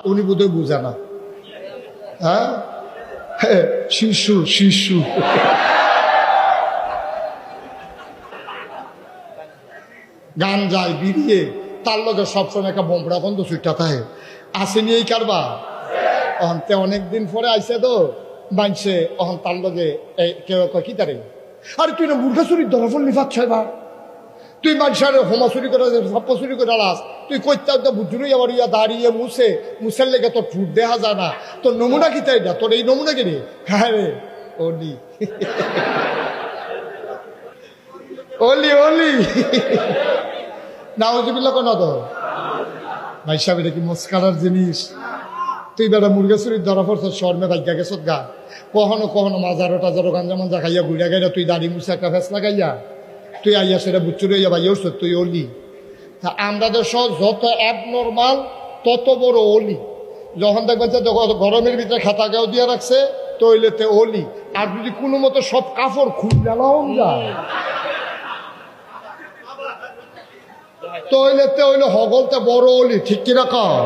উনি বোধহয় বুঝে না। হ্যাঁ, শিশু শিশু গান যায় বিরিয়ে তার লগে সবসময় একটা বোমরা বন্ধ সুইটা থাকে আসেনি এই কারবা অহন্তে অনেকদিন পরে আইসে তো মানছে অহন তার লগে কেউ কয় কি তারে আরে তুই না মুর্গা চুরির ধরাফল নিফাত ছয়বা তুই মানুষের হোমা চুরি করে সপ্প চুরি করে আলাস তুই কইতে বুঝুনই আবার ইয়া দাঁড়িয়ে মুছের লেগে তোর ঠুট দেখা যায় না তোর নমুনা কি তাই না তোর এই নমুনা কি রে হ্যাঁ রে ওলি ওলি ওলি নাউজুবিল্লাহ কোন তো ভাই সাহেব এটা কি মস্কারার জিনিস তুই বেড়া মুরগা চুরির ধরা পড়ছ শর্মে ভাগ্যা গেছত গা কখনো কখনো মাজারো টাজারো গাঞ্জা মঞ্জা খাইয়া ঘুরে গাইয়া তুই দাড়ি মুছে একটা ফেস লাগাইয়া তুই আইয়া সেটা বুচ্চুরে যাবা ইয়স তুই অলি তা আমরা দেশ যত অ্যাবনর্মাল তত বড় অলি যখন দেখবেন যে গরমের ভিতরে খাতা গাও দিয়ে রাখছে তৈলেতে অলি আর যদি কোনো মতো সব কাপড় খুললাম যায় তৈলেতে হইলে হগলতে বড় অলি ঠিক কিনা কও